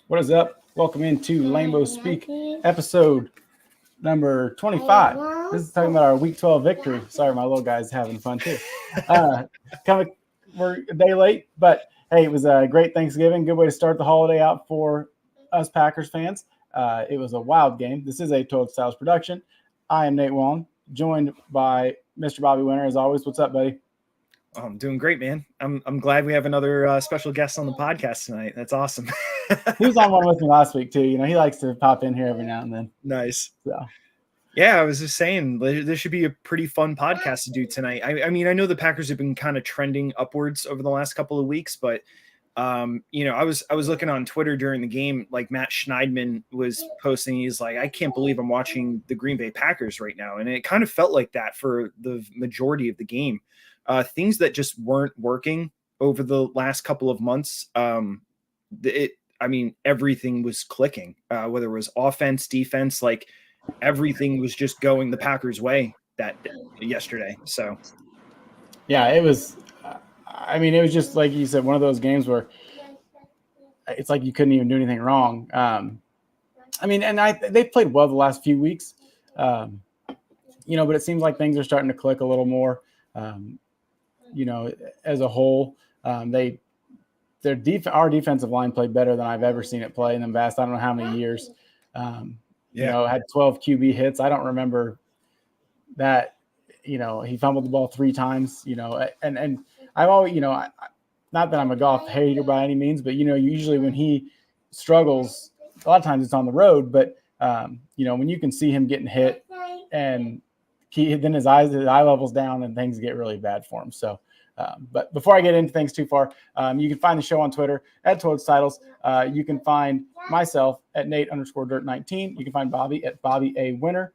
What is up? Welcome into Lambeau Speak, episode number 25. This is talking about our Week 12 victory. Sorry, my little guy's having fun too. Coming, we're a day late, but hey, it was a great Thanksgiving. Good way to start the holiday out for us Packers fans. It was a wild game. This is a Total Styles production. I am Nate Wallen, joined by Mr. Bobby Winter as always. What's up, buddy? Oh, I'm doing great, man. I'm glad we have another special guest on the podcast tonight. That's awesome. He was on one with me last week too. You know, he likes to pop in here every now and then. Nice. So. Yeah, I was just saying this should be a pretty fun podcast to do tonight. I mean, I know the Packers have been kind of trending upwards over the last couple of weeks, but I was looking on Twitter during the game, like Matt Schneidman was posting. He's like, I can't believe I'm watching the Green Bay Packers right now, and it kind of felt like that for the majority of the game. Things that just weren't working over the last couple of months. Everything was clicking, whether it was offense, defense, like everything was just going the Packers' way yesterday. So, yeah, it was. It was just like you said, one of those games where it's like you couldn't even do anything wrong. They played well the last few weeks, but it seems like things are starting to click a little more. As a whole, our defensive line played better than I've ever seen it play in the past. I don't know how many years. Had 12 QB hits. I don't remember that. He fumbled the ball 3 times. And I've always, not that I'm a golf hater by any means, but usually when he struggles, a lot of times it's on the road. But when you can see him getting hit, and then his eye level's down, and things get really bad for him. So. But before I get into things too far, you can find the show on Twitter at Total Titles. You can find myself at Nate_Dirt19. You can find Bobby at Bobby A Winner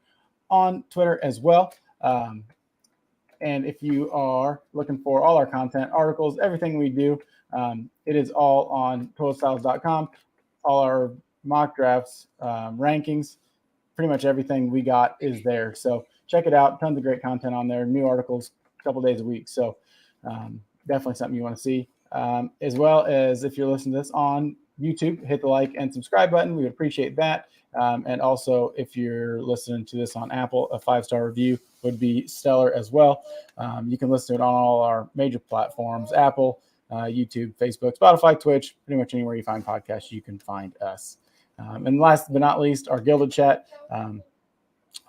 on Twitter as well. And if you are looking for all our content, articles, everything we do, it is all on TotalStyles.com. All our mock drafts, rankings, pretty much everything we got is there. So check it out. Tons of great content on there. New articles, a couple days a week. So definitely something you want to see, as well as if you're listening to this on YouTube, hit the like and subscribe button. We would appreciate that. And also if you're listening to this on Apple, a 5-star review would be stellar as well. You can listen to it on all our major platforms, Apple, YouTube, Facebook, Spotify, Twitch, pretty much anywhere you find podcasts, you can find us. And last but not least, our Gilded Chat.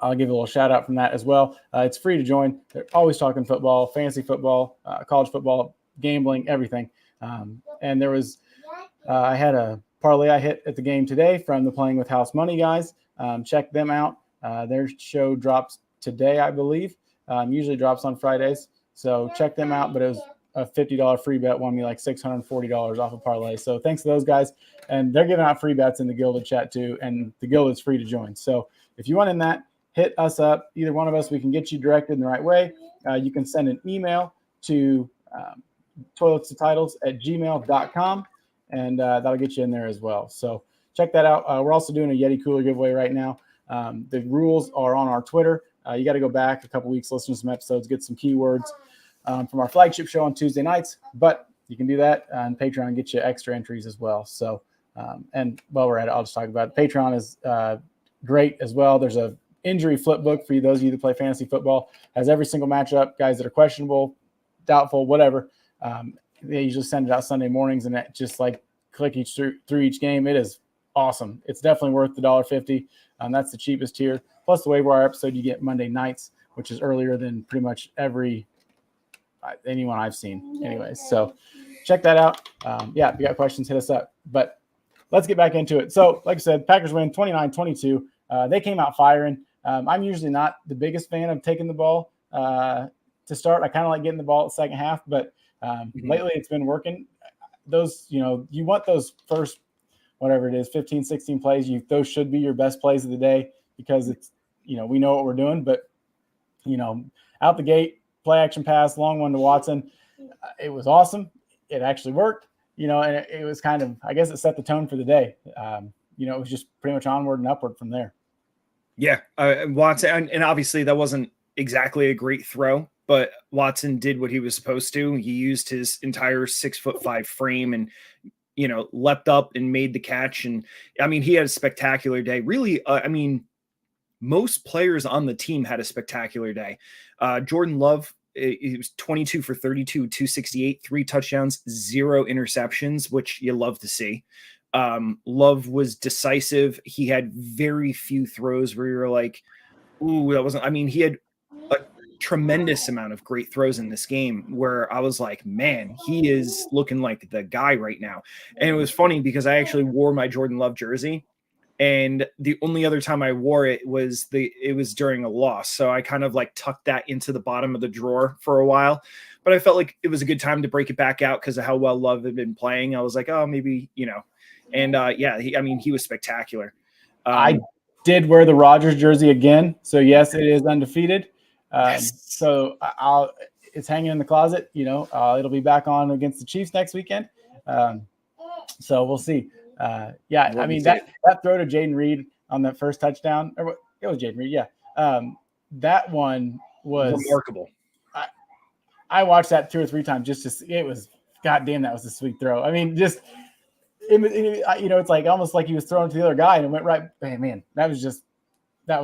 I'll give a little shout out from that as well. It's free to join. They're always talking football, fantasy football, college football, gambling, everything. And there was, I had a parlay I hit at the game today from the Playing with House Money guys. Check them out. Their show drops today, I believe. Usually drops on Fridays. So check them out. But it was a $50 free bet, won me like $640 off a parlay. So thanks to those guys. And they're giving out free bets in the Gilded Chat too. And the Gilded's free to join. So if you want in that, hit us up. Either one of us, we can get you directed in the right way. You can send an email to toiletstotitles@gmail.com, and that'll get you in there as well. So check that out. We're also doing a Yeti cooler giveaway right now. The rules are on our Twitter. You got to go back a couple weeks, listen to some episodes, get some keywords from our flagship show on Tuesday nights. But you can do that on Patreon and get you extra entries as well. So, and while we're at it, I'll just talk about it. Patreon is great as well. There's a injury flip book for those of you that play fantasy football. Has every single matchup, guys that are questionable, doubtful, whatever. They usually send it out Sunday mornings, and that just like click through each game. It is awesome. It's definitely worth the $1.50. That's the cheapest tier. Plus the waiver wire episode you get Monday nights, which is earlier than pretty much anyone I've seen anyways. So check that out. If you got questions, hit us up. But let's get back into it. So like I said, Packers win 29-22. They came out firing. I'm usually not the biggest fan of taking the ball to start. I kind of like getting the ball at the second half, but lately it's been working. Those, you want those first, whatever it is, 15, 16 plays. Those should be your best plays of the day because it's, we know what we're doing. But, out the gate, play action pass, long one to Watson. It was awesome. It actually worked, and it was kind of, I guess it set the tone for the day. It was just pretty much onward and upward from there. Yeah, Watson, and obviously that wasn't exactly a great throw, but Watson did what he was supposed to. He used his entire 6'5" frame and leapt up and made the catch. And I mean, he had a spectacular day. Really, I mean, most players on the team had a spectacular day. Jordan Love, he was 22 for 32, 268, 3 touchdowns, 0 interceptions, which you love to see. Love was decisive. He had very few throws where you're like, ooh, that wasn't, I mean, he had a tremendous amount of great throws in this game where I was like, man, he is looking like the guy right now. And it was funny because I actually wore my Jordan Love jersey, and the only other time I wore it was during a loss. So I kind of like tucked that into the bottom of the drawer for a while, but I felt like it was a good time to break it back out because of how well Love had been playing. I was like, oh, maybe, and yeah, he was spectacular. I did wear the Rodgers jersey again. So yes, it is undefeated. Yes. So it's hanging in the closet, it'll be back on against the Chiefs next weekend. So we'll see. Yeah, I mean, that throw to Jaden Reed on that first touchdown, or it was Jaden Reed. Yeah. That one was remarkable. I watched that 2 or 3 times just to see. It was, goddamn, that was a sweet throw. I mean, just, it's like almost like he was throwing to the other guy and it went right. Man, that was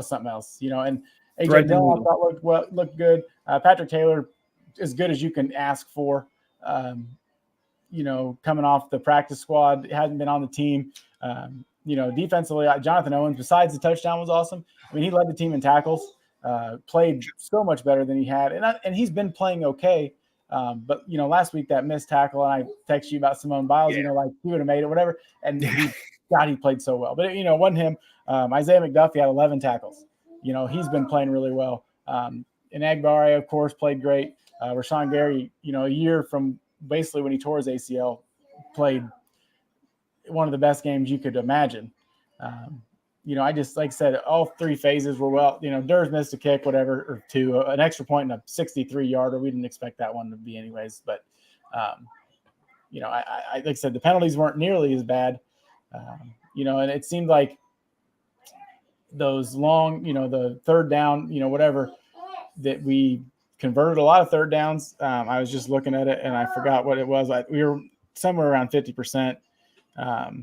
something else, and AJ Dillon I thought looked good. Patrick Taylor, as good as you can ask for. Coming off the practice squad, hasn't been on the team. Defensively, Jonathan Owens, besides the touchdown, was awesome. I mean, he led the team in tackles, played so much better than he had. And he's been playing okay. But, last week that missed tackle, and I texted you about Simone Biles, like he would have made it, whatever. And he played so well. But, it wasn't him. Isaiah McDuffie had 11 tackles. He's been playing really well. And Agbari, of course, played great. Rashawn Gary, a year from basically when he tore his ACL, played one of the best games you could imagine. I just, like I said, all 3 phases were well. Durs missed a kick, whatever, or 2, an extra point and a 63-yarder. We didn't expect that one to be anyways. But, I like I said, the penalties weren't nearly as bad. And it seemed like those long, the third down, whatever, that we converted a lot of third downs. I was just looking at it and I forgot what it was. We were somewhere around 50%, a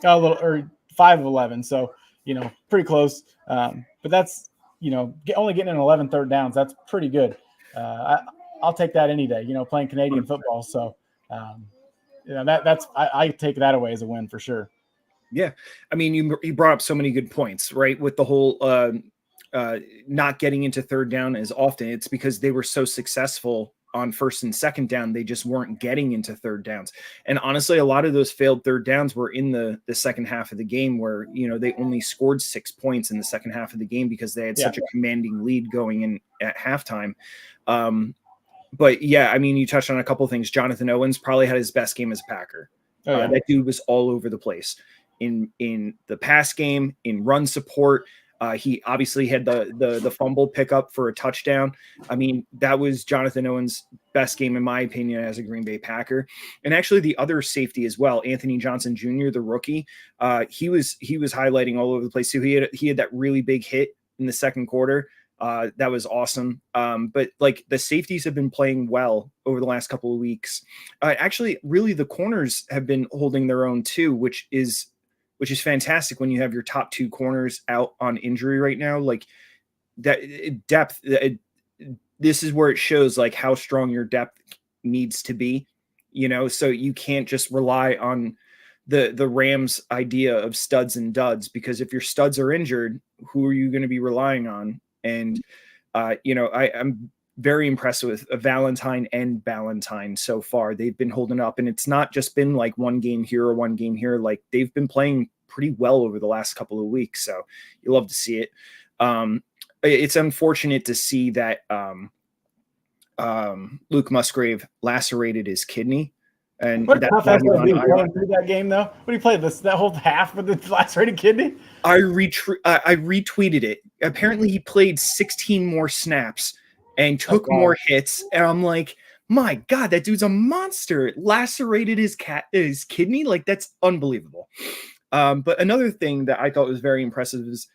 little, or 5 of 11. So, pretty close. But that's, only getting in 11 third downs. That's pretty good. I'll take that any day, playing Canadian football. So, I take that away as a win for sure. Yeah. I mean, you brought up so many good points, right? With the whole, not getting into third down as often. It's because they were so successful on first and second down. They just weren't getting into third downs. And honestly, a lot of those failed third downs were in the second half of the game where, they only scored 6 points in the second half of the game because they had such a commanding lead going in at halftime. But yeah, I mean, you touched on a couple of things. Jonathan Owens probably had his best game as a Packer. That dude was all over the place in the pass game, in run support. He obviously had the fumble pickup for a touchdown. I mean, that was Jonathan Owens' best game, in my opinion, as a Green Bay Packer. And actually the other safety as well, Anthony Johnson Jr., the rookie, he was highlighting all over the place. So he had that really big hit in the second quarter. That was awesome. But like the safeties have been playing well over the last couple of weeks. Actually, really the corners have been holding their own too, which is fantastic when you have your top 2 corners out on injury right now. Like that depth, this is where it shows like how strong your depth needs to be, so you can't just rely on the Rams idea of studs and duds, because if your studs are injured, who are you going to be relying on? And, I'm very impressed with Valentine and Ballantyne so far. They've been holding up, and it's not just been like one game here or one game here. Like they've been playing pretty well over the last couple of weeks. So you love to see it. It's unfortunate to see that Luke Musgrave lacerated his kidney. And what a tough ass to be going through that game, though. What do you play that whole half with the lacerated kidney? I retweeted it. Apparently, he played 16 more snaps and took more hits. And I'm like, my God, that dude's a monster. Lacerated his kidney. Like, that's unbelievable. But another thing that I thought was very impressive is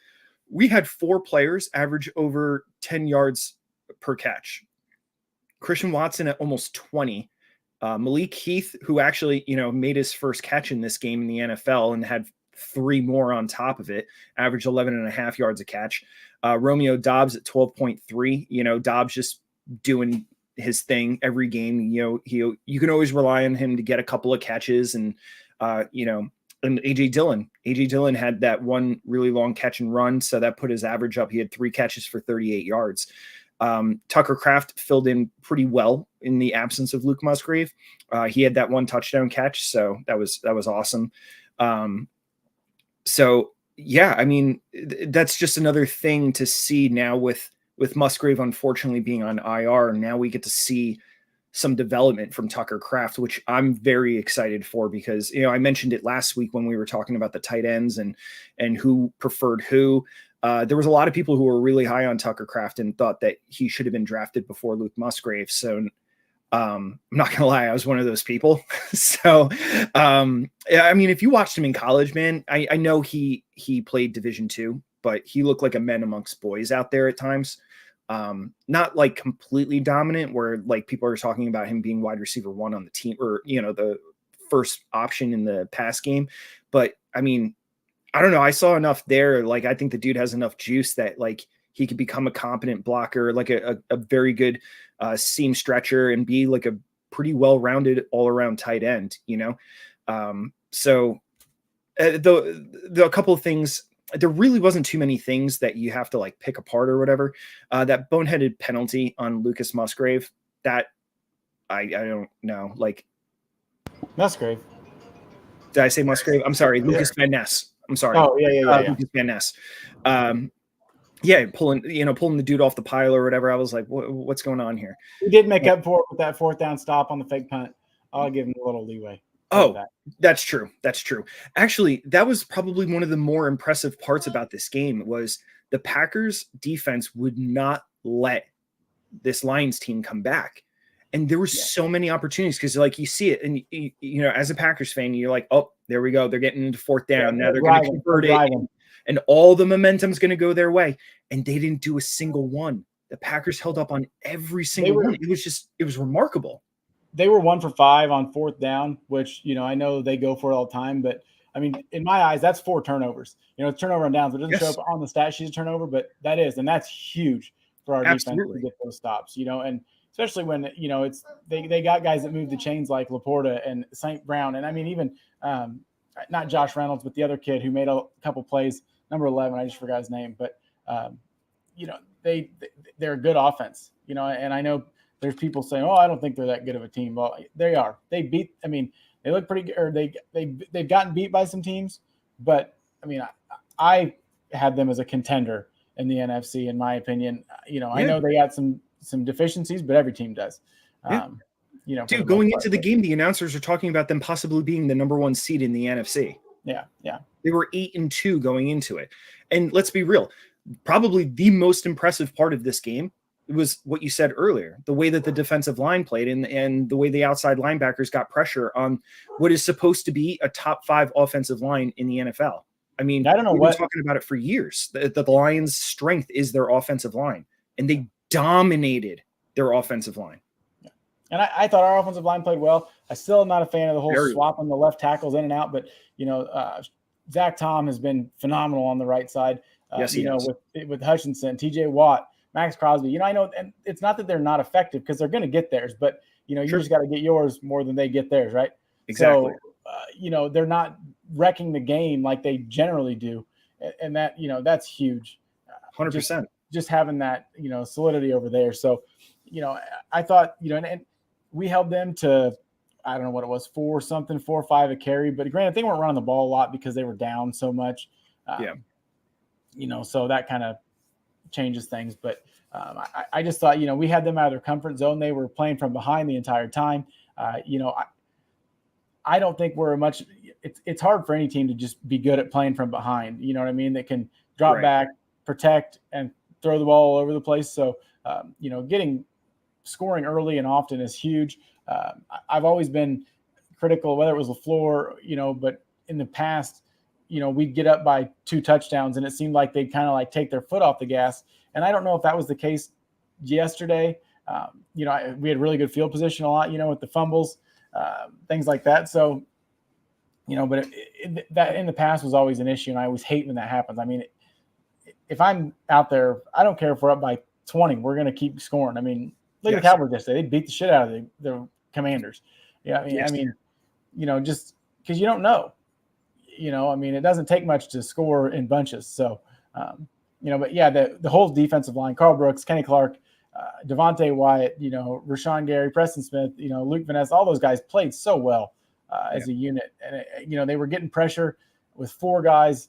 we had 4 players average over 10 yards per catch. Christian Watson at almost 20. Malik Heath, who actually, made his first catch in this game in the NFL and had 3 more on top of it, averaged 11.5 yards a catch. Romeo Dobbs at 12.3. Dobbs just doing his thing every game. You can always rely on him to get a couple of catches, and and AJ Dillon had that one really long catch and run, so that put his average up. He had 3 catches for 38 yards. Tucker Kraft filled in pretty well in the absence of Luke Musgrave. He had that 1 touchdown catch, so that was awesome. So yeah, I mean, that's just another thing to see now with Musgrave unfortunately being on IR. Now we get to see some development from Tucker Kraft, which I'm very excited for, because, I mentioned it last week when we were talking about the tight ends and who preferred who. There was a lot of people who were really high on Tucker Kraft and thought that he should have been drafted before Luke Musgrave. So I'm not gonna lie, I was one of those people. So I mean, if you watched him in college, man, I know he played Division II, but he looked like a man amongst boys out there at times. Not like completely dominant, where like people are talking about him being wide receiver 1 on the team, or the first option in the pass game. But I mean, I don't know. I saw enough there. Like, I think the dude has enough juice that like he could become a competent blocker, like a very good seam stretcher, and be like a pretty well-rounded all-around tight end, So the couple of things, there really wasn't too many things that you have to like pick apart or whatever. That boneheaded penalty on Lucas Musgrave, that I don't know. Like, Musgrave. Did I say Musgrave? I'm sorry. Lucas Van Ness. I'm sorry. Oh, yeah. Lucas Van Ness. Pulling the dude off the pile or whatever. I was like, what's going on here? He did make up for it with that 4th down stop on the fake punt. I'll give him a little leeway. That's true. That's true. Actually, that was probably one of the more impressive parts about this game, was the Packers defense would not let this Lions team come back. And there were so many opportunities, because like you see it, and as a Packers fan, you're like, oh, there we go. They're getting into 4th down. Now they're going to convert it, and all the momentum's going to go their way. And they didn't do a single one. The Packers held up on every single one. It was remarkable. They were 1 for 5 on 4th down, which, I know they go for it all the time, but I mean, in my eyes, that's 4 turnovers. Turnover on downs. It doesn't show up on the stat sheet a turnover, but that is, and that's huge for our defense to get those stops, and especially when, it's they got guys that move the chains like Laporta and St. Brown. And I mean, even not Josh Reynolds, but the other kid who made a couple plays, number 11, I just forgot his name, but they're a good offense, and I know there's people saying, oh, I don't think they're that good of a team. Well, they are. They look pretty good, or they've gotten beat by some teams, but I mean, I had them as a contender in the NFC, in my opinion. I know they got some deficiencies, but every team does. Dude, going into the game, the announcers are talking about them possibly being the number 1 seed in the NFC. Yeah. They were 8-2 going into it. And let's be real, probably the most impressive part of this game was what you said earlier, the way that the defensive line played and the way the outside linebackers got pressure on what is supposed to be a top 5 offensive line in the NFL. I mean, I don't know, we've been talking about it for years, that the Lions' strength is their offensive line, and they dominated their offensive line. Yeah. And I thought our offensive line played well. I still am not a fan of the whole swapping the left tackles in and out, but Zach Tom has been phenomenal on the right side. Yes, he is. With Hutchinson, TJ Watt, Max Crosby. I know, and it's not that they're not effective, because they're going to get theirs, but you just got to get yours more than they get theirs, right? Exactly. So they're not wrecking the game like they generally do, and that that's huge. 100%. Just having that solidity over there. So I thought and we held them to, I don't know what it was, 4 or 5 a carry, but granted they weren't running the ball a lot because they were down so much. So that kind of changes things. But I just thought we had them out of their comfort zone. They were playing from behind the entire time. I don't think we're much. It's hard for any team to just be good at playing from behind. You know what I mean? That can drop back, protect, and throw the ball all over the place. So scoring early and often is huge. I've always been critical, whether it was LaFleur, but in the past, we'd get up by 2 touchdowns and it seemed like they'd kind of like take their foot off the gas. And I don't know if that was the case yesterday. We had really good field position a lot, with the fumbles. things like that. So, but that in the past was always an issue, and I always hate when that happens. I mean, if I'm out there, I don't care if we're up by 20, we're going to keep scoring. I mean, look at the Cowboys yesterday. They beat the shit out of the Commanders. Yeah, I mean, just because you don't know. I mean, it doesn't take much to score in bunches. So, but yeah, the whole defensive line, Carl Brooks, Kenny Clark, Devontae Wyatt, Rashawn Gary, Preston Smith, Luke Vanessa, all those guys played so well as a unit. And, they were getting pressure with 4 guys.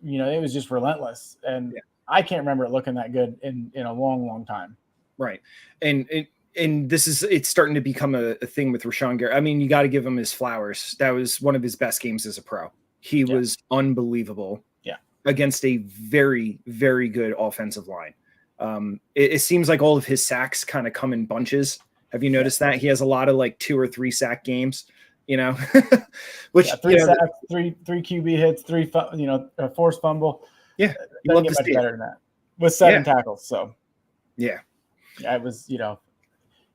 It was just relentless. And I can't remember it looking that good in a long, long time. Right. And it's starting to become a thing with Rashawn Gary. I mean, you got to give him his flowers. That was one of his best games as a pro. He was unbelievable against a very, very good offensive line. It seems like all of his sacks kind of come in bunches. Have you noticed that? He has a lot of like 2 or 3 sack games, which 3 sacks, three QB hits, 3, a forced fumble. Yeah. You love to see better than that with 7 tackles. So it was,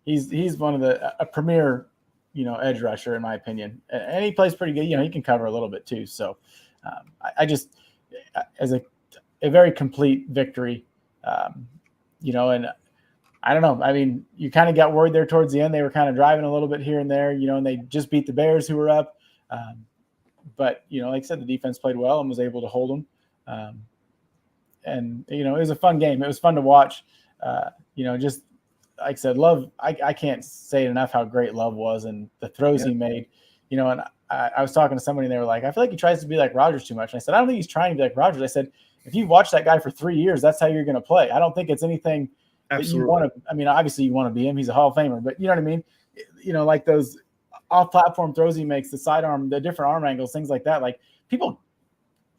he's one of a premier, edge rusher in my opinion. And he plays pretty good. He can cover a little bit too. So I just, as a very complete victory, and I don't know. I mean, you kind of got worried there towards the end. They were kind of driving a little bit here and there, and they just beat the Bears who were up. But, like I said, the defense played well and was able to hold them. And, it was a fun game. It was fun to watch. Just like I said, Love, I can't say enough how great Love was and the throws he made, and I was talking to somebody and they were like, I feel like he tries to be like Rodgers too much. And I said, I don't think he's trying to be like Rodgers. I said, if you watch that guy for 3 years, that's how you're going to play. I don't think it's anything that you want to. I mean, obviously you want to be him. He's a Hall of Famer, but you know what I mean? Like those off-platform throws he makes, the sidearm, the different arm angles, things like that. Like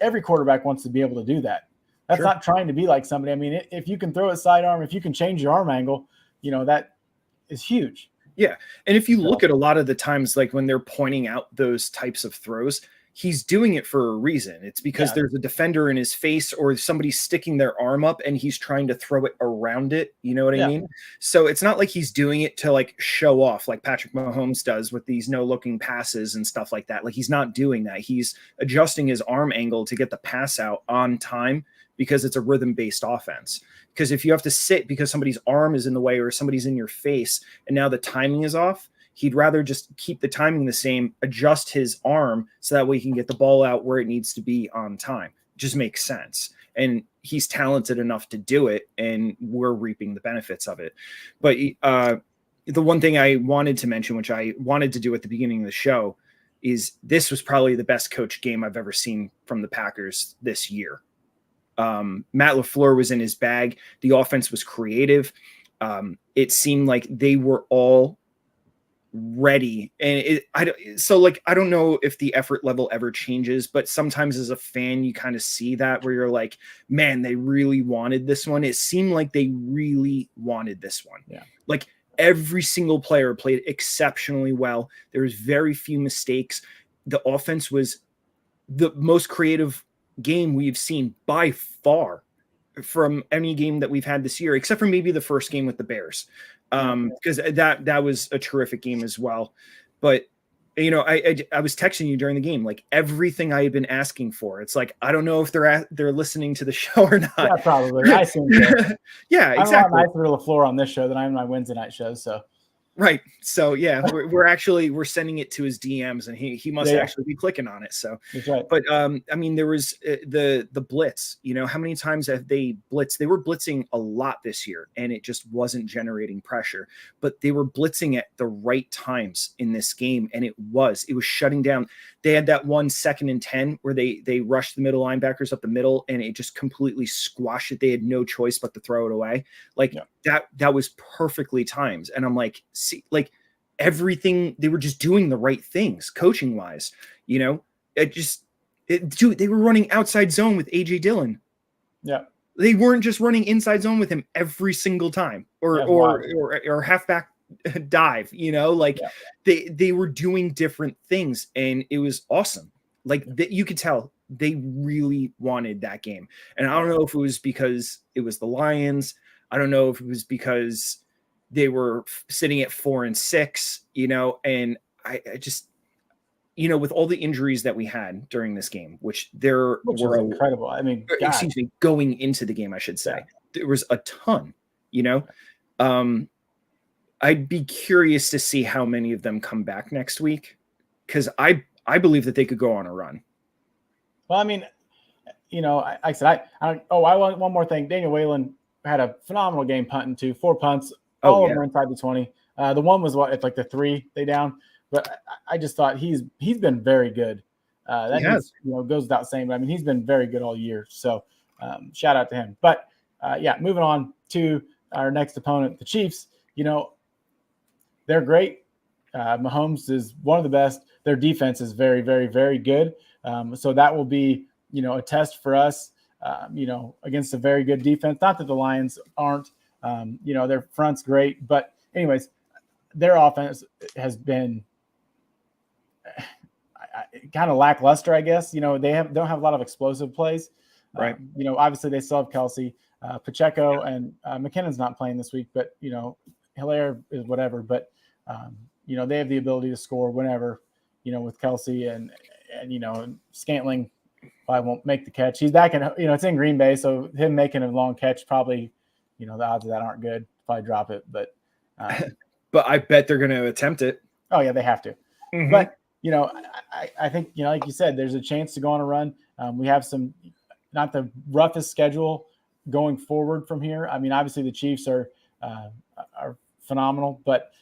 every quarterback wants to be able to do that. That's not trying to be like somebody. I mean, if you can throw a sidearm, if you can change your arm angle, that is huge. Yeah. And if you look at a lot of the times, like when they're pointing out those types of throws, he's doing it for a reason. It's because there's a defender in his face or somebody's sticking their arm up and he's trying to throw it around it. You know what I mean? So it's not like he's doing it to like show off like Patrick Mahomes does with these no looking passes and stuff like that. Like he's not doing that. He's adjusting his arm angle to get the pass out on time because it's a rhythm based offense. Because if you have to sit because somebody's arm is in the way or somebody's in your face and now the timing is off, he'd rather just keep the timing the same, adjust his arm so that way he can get the ball out where it needs to be on time. It just makes sense. And he's talented enough to do it, and we're reaping the benefits of it. But the one thing I wanted to mention, which I wanted to do at the beginning of the show, is this was probably the best coach game I've ever seen from the Packers this year. Matt LaFleur was in his bag. The offense was creative. It seemed like they were all ready. And I don't know if the effort level ever changes, but sometimes as a fan, you kind of see that where you're like, man, they really wanted this one. It seemed like they really wanted this one. Yeah. Like every single player played exceptionally well. There was very few mistakes. The offense was the most creative game we've seen by far from any game that we've had this year, except for maybe the first game with the Bears. Because that was a terrific game as well. But I was texting you during the game, like everything I had been asking for. It's like I don't know if they're listening to the show or not. Yeah, probably. I assume so. Yeah, exactly. I'm nicer to LaFleur on this show than I am my Wednesday night shows. So. Right. So yeah, we're sending it to his DMs and he must actually be clicking on it. So, that's right. But I mean, there was the blitz, how many times have they blitzed? They were blitzing a lot this year and it just wasn't generating pressure, but they were blitzing at the right times in this game. And it was shutting down. They had that 1 2nd and 10 where they rushed the middle linebackers up the middle and it just completely squashed it. They had no choice but to throw it away. Like that was perfectly timed. And I'm like, see, like everything, they were just doing the right things coaching wise, dude, they were running outside zone with AJ Dillon. Yeah. They weren't just running inside zone with him every single time or halfback dive, they were doing different things and it was awesome. Like you could tell they really wanted that game. And I don't know if it was because it was the Lions. I don't know if it was because they were sitting at 4-6, and I just, with all the injuries that we had during this game, which were incredible. I mean, excuse me, going into the game, I should say, there was a ton, I'd be curious to see how many of them come back next week, because I believe that they could go on a run. Well, I mean, I said, I want one more thing. Daniel Whalen had a phenomenal game punting too, 4 punts, all of them inside the 20. The one was it's like the 3 they down, but I just thought he's been very good. That is, goes without saying, but I mean, he's been very good all year. So shout out to him. But moving on to our next opponent, the Chiefs. They're great. Mahomes is one of the best. Their defense is very, very, very good. So that will be, a test for us, against a very good defense. Not that the Lions aren't, their front's great. But anyways, their offense has been kind of lackluster, I guess. They don't have a lot of explosive plays. Right. Obviously they still have Kelsey. Pacheco and McKinnon's not playing this week, but, Hilaire is whatever. But, they have the ability to score whenever, with Kelsey and Scantling probably won't make the catch. He's back in, it's in Green Bay. So him making a long catch, probably, the odds of that aren't good. Probably drop it, but I bet they're going to attempt it. Oh yeah, they have to. Mm-hmm. But, I think, like you said, there's a chance to go on a run. We have not the roughest schedule going forward from here. I mean, obviously the Chiefs are phenomenal, but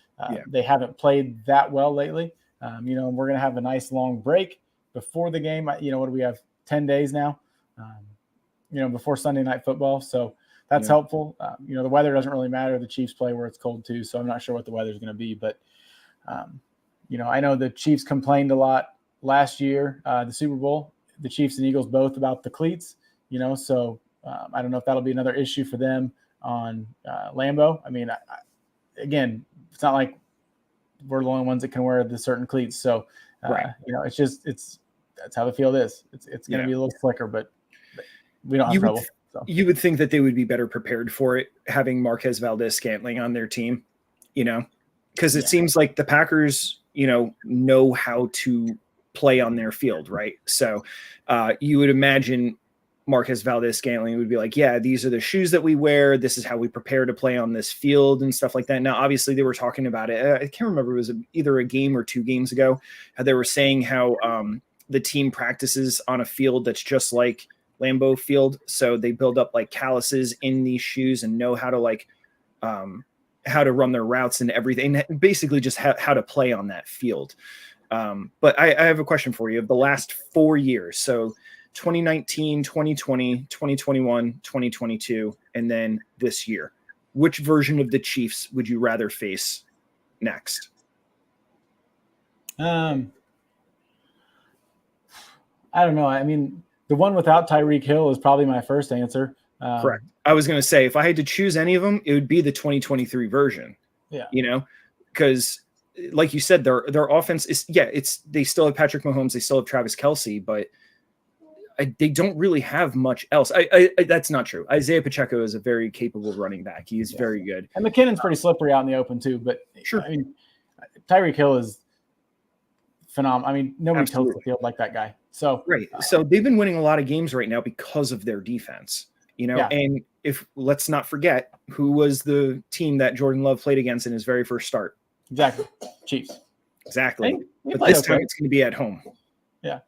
they haven't played that well lately. We're going to have a nice long break before the game. What do we have? 10 days now, before Sunday Night Football. So that's helpful. The weather doesn't really matter. The Chiefs play where it's cold too. So I'm not sure what the weather is going to be, but I know the Chiefs complained a lot last year, the Super Bowl, the Chiefs and Eagles both, about the cleats, so I don't know if that'll be another issue for them on Lambeau. I mean, again, it's not like we're the only ones that can wear the certain cleats. So, that's how the field is. It's going to be a little slicker, but we don't have trouble. So. You would think that they would be better prepared for it, having Marquez Valdez-Scantling on their team, because it seems like the Packers, know how to play on their field, right? So you would imagine Marquez Valdez-Scantling would be like, yeah, these are the shoes that we wear. This is how we prepare to play on this field and stuff like that. Now, obviously, they were talking about it. I can't remember. It was either a game or 2 games ago. They were saying how the team practices on a field that's just like Lambeau Field. So they build up like calluses in these shoes and know how to how to run their routes and everything. Basically just how to play on that field. But I have a question for you. Of the last 4 years, so 2019, 2020, 2021, 2022, and then this year, which version of the Chiefs would you rather face next? I don't know. I mean, the one without Tyreek Hill is probably my first answer. Correct. I was going to say, if I had to choose any of them, it would be the 2023 version. Yeah. Because like you said, their offense is, they still have Patrick Mahomes, they still have Travis Kelce, but they don't really have much else. That's not true. Isaiah Pacheco is a very capable running back. He's very good. And McKinnon's pretty slippery out in the open too, but sure. I mean, Tyreek Hill is phenomenal. I mean, nobody tilts the field like that guy. So right. So they've been winning a lot of games right now because of their defense, and if let's not forget who was the team that Jordan Love played against in his very first start. Exactly. Chiefs. Exactly. But this time it's going to be at home. Yeah.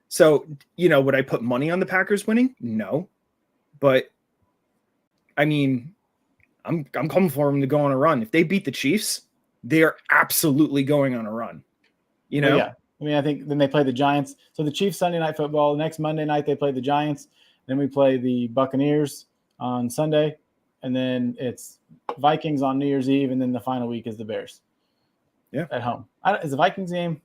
So, would I put money on the Packers winning? No. But I mean, I'm coming for them to go on a run. If they beat the Chiefs, they are absolutely going on a run. Well, yeah. I mean, I think then they play the Giants. So the Chiefs Sunday Night Football. Next Monday night they play the Giants. Then we play the Buccaneers on Sunday, and then it's Vikings on New Year's Eve, and then the final week is the Bears. Yeah, at home. Is the Vikings game?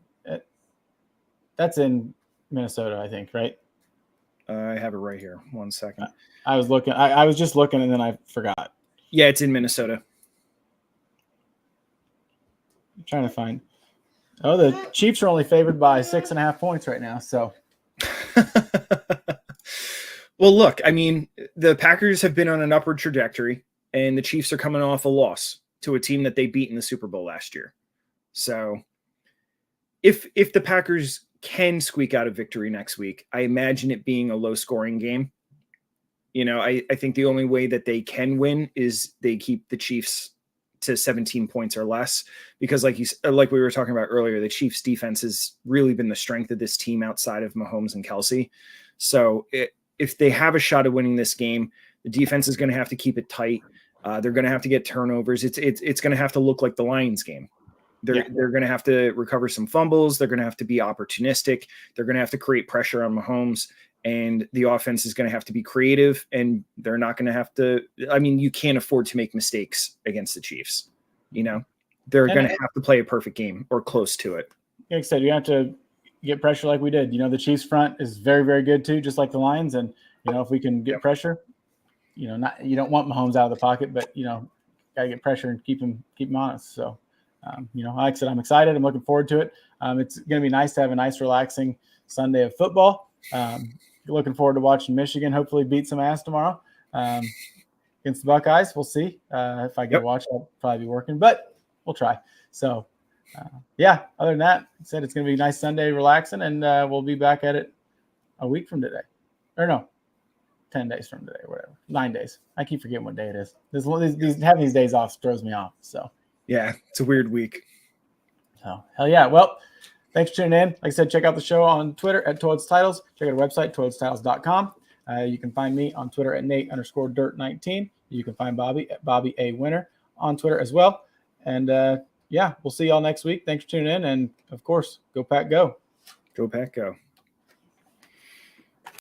That's in Minnesota, I think, right? I have it right here. 1 second. I was looking. I was just looking, and then I forgot. Yeah, it's in Minnesota. I'm trying to find. Oh, the Chiefs are only favored by 6.5 points right now. So, well, look, I mean, the Packers have been on an upward trajectory, and the Chiefs are coming off a loss to a team that they beat in the Super Bowl last year. So, if the Packers can squeak out a victory next week, I imagine it being a low scoring game. I think the only way that they can win is they keep the Chiefs to 17 points or less, because like we were talking about earlier, the Chiefs defense has really been the strength of this team outside of Mahomes and Kelsey. So if they have a shot at winning this game, the defense is going to have to keep it tight. They're going to have to get turnovers. It's going to have to look like the Lions game. They're going to have to recover some fumbles. They're going to have to be opportunistic. They're going to have to create pressure on Mahomes, and the offense is going to have to be creative, and they're not going to have to. I mean, you can't afford to make mistakes against the Chiefs. They're going to have to play a perfect game or close to it. Like I said, you have to get pressure like we did. The Chiefs front is very, very good too, just like the Lions. And, if we can get pressure, you don't want Mahomes out of the pocket, but, got to get pressure and keep him honest. So, like I said, I'm excited. I'm looking forward to it. It's going to be nice to have a nice, relaxing Sunday of football. Looking forward to watching Michigan hopefully beat some ass tomorrow against the Buckeyes. We'll see. If I get to watch, I'll probably be working, but we'll try. So, other than that, I said it's going to be a nice Sunday, relaxing, and we'll be back at it a week from today. Or no, 10 days from today, or whatever. 9 days. I keep forgetting what day it is. Having these days off throws me off. So, yeah, it's a weird week. So, hell yeah. Well, thanks for tuning in. Like I said, check out the show on Twitter at Towards Titles. Check out our website, towardstitles.com. You can find me on Twitter at Nate_Dirt19. You can find Bobby at Bobby A Winner on Twitter as well. And we'll see y'all next week. Thanks for tuning in. And of course, go Pack Go. Go Pack Go.